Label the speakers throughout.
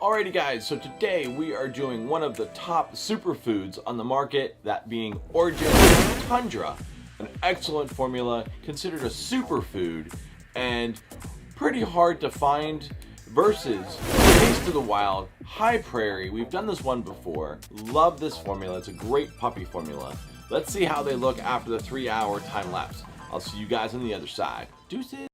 Speaker 1: Alrighty guys, so today we are doing one of the top superfoods on the market, that being Orijen Tundra. An excellent formula, considered a superfood, and pretty hard to find, versus Taste of the Wild High Prairie. We've done this one before. Love this formula. It's a great puppy formula. Let's see how they look after the 3-hour time lapse. I'll see you guys on the other side. Deuces.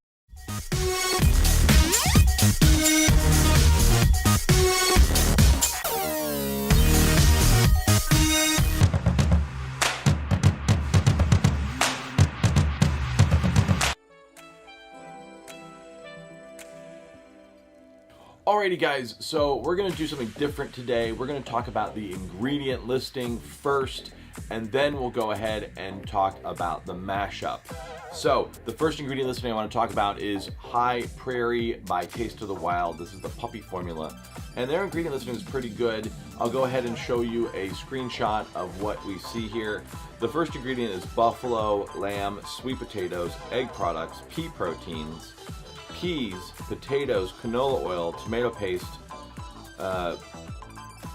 Speaker 1: Alrighty guys, so we're going to do something different today. We're going to talk about the ingredient listing first, and then we'll go ahead and talk about the mashup. So the first ingredient listing I want to talk about is High Prairie by Taste of the Wild. This is the puppy formula, and their ingredient listing is pretty good. I'll go ahead and show you a screenshot of what we see here. The first ingredient is buffalo, lamb, sweet potatoes, egg products, pea proteins, peas, potatoes, canola oil, tomato paste.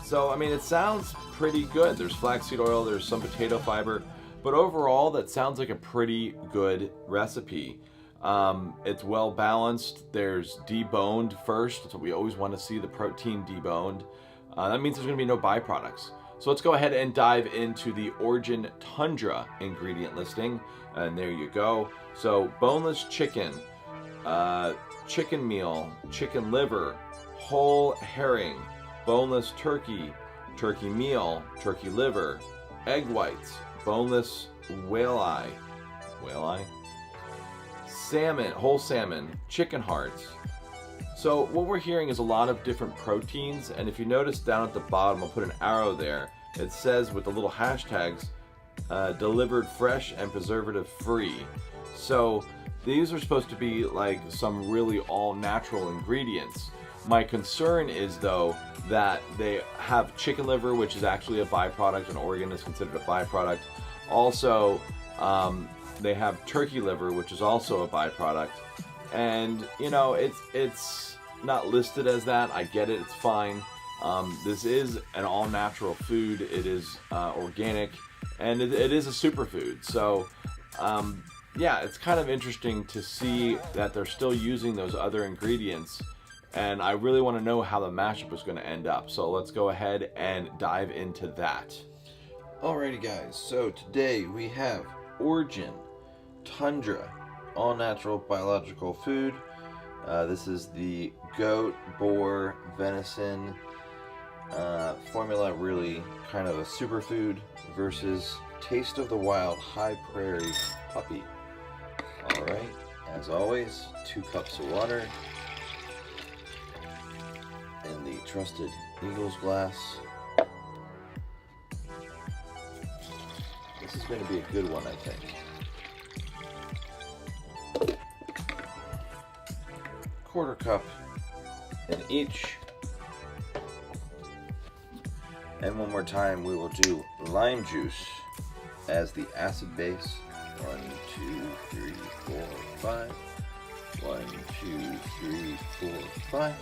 Speaker 1: So I mean, it sounds pretty good. There's flaxseed oil, there's some potato fiber, but overall that sounds like a pretty good recipe. It's well balanced. There's deboned first. That's what we always want to see, the protein deboned. That means there's going to be no byproducts. So let's go ahead and dive into the Orijen Tundra ingredient listing, and there you go. So boneless chicken, chicken meal, chicken liver, whole herring, boneless turkey, turkey meal, turkey liver, egg whites, boneless whale eye, salmon, whole salmon, chicken hearts. So what we're hearing is a lot of different proteins, and if you notice down at the bottom, I'll put an arrow there. It says with the little hashtags, delivered fresh and preservative free. So these are supposed to be like some really all-natural ingredients. My concern is though that they have chicken liver, which is actually a byproduct, and Oregon is considered a byproduct. Also, they have turkey liver, which is also a byproduct. And you know, it's not listed as that. I get it, it's fine. This is an all-natural food. It is organic, and it is a superfood. So yeah, it's kind of interesting to see that they're still using those other ingredients, and I really want to know how the mashup is going to end up. So let's go ahead and dive into that. Alrighty guys, so today we have Orijen Tundra, all natural biological food. This is the goat, boar, venison formula, really kind of a superfood, versus Taste of the Wild High Prairie puppy. Alright, as always, 2 cups of water in the trusted Eagles glass. This is going to be a good one, I think. 1/4 cup in each. And one more time, we will do lime juice as the acid base. 1, 2, 3, 4, 5. 1, 2, 3, 4, 5.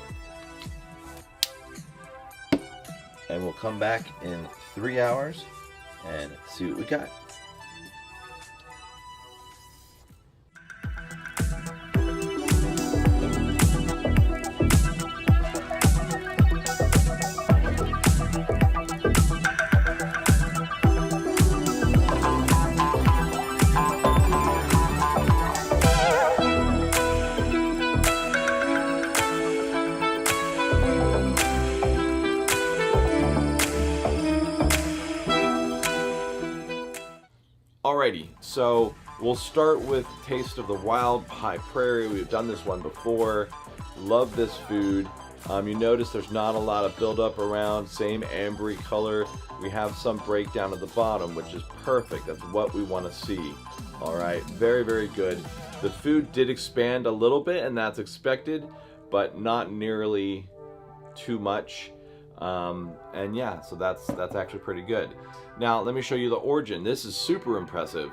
Speaker 1: And we'll come back in 3 hours and see what we got. Alrighty, so we'll start with Taste of the Wild High Prairie. We've done this one before. Love this food. You notice there's not a lot of buildup around, same ambery color. We have some breakdown at the bottom, which is perfect. That's what we want to see. Alright, very, very good. The food did expand a little bit, and that's expected, but not nearly too much. And yeah, so that's actually pretty good. Now let me show you the Orijen. This is super impressive.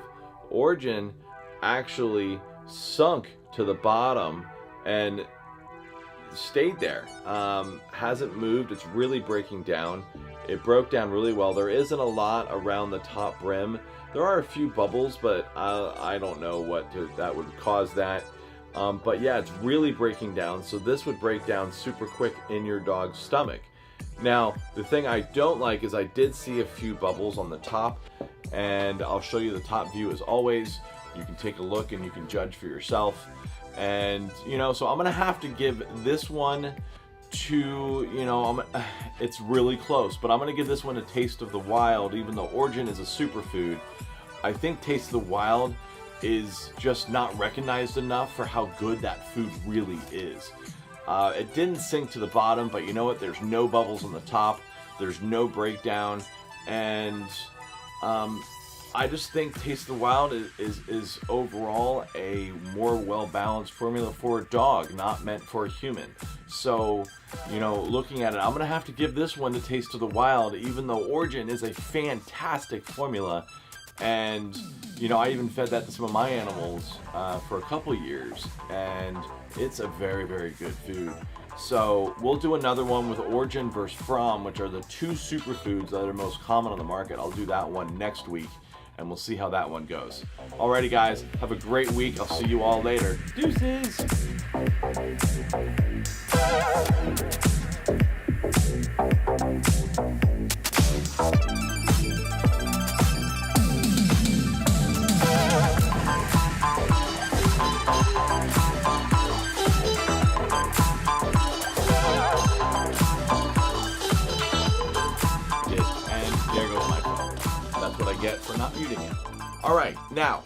Speaker 1: Orijen actually sunk to the bottom, and stayed there. Hasn't moved. It's really breaking down. It broke down really well. There isn't a lot around the top brim. There are a few bubbles, but I don't know that would cause that. But yeah, it's really breaking down. So this would break down super quick in your dog's stomach. Now, the thing I don't like is I did see a few bubbles on the top, and I'll show you the top view as always. You can take a look and you can judge for yourself. And, so I'm going to have to give this one to, it's really close, but I'm going to give this one a Taste of the Wild, even though Orijen is a superfood. I think Taste of the Wild is just not recognized enough for how good that food really is. It didn't sink to the bottom, but you know what? There's no bubbles on the top. There's no breakdown. And I just think Taste of the Wild is overall a more well-balanced formula for a dog, not meant for a human. So, looking at it, I'm going to have to give this one the Taste of the Wild, even though Orijen is a fantastic formula. And, I even fed that to some of my animals for a couple years, and it's a very, very good food. So we'll do another one with Orijen versus From, which are the two superfoods that are most common on the market. I'll do that one next week, and we'll see how that one goes. Alrighty, guys, have a great week. I'll see you all later. Deuces! And there goes my phone. That's what I get for not muting it. All right, now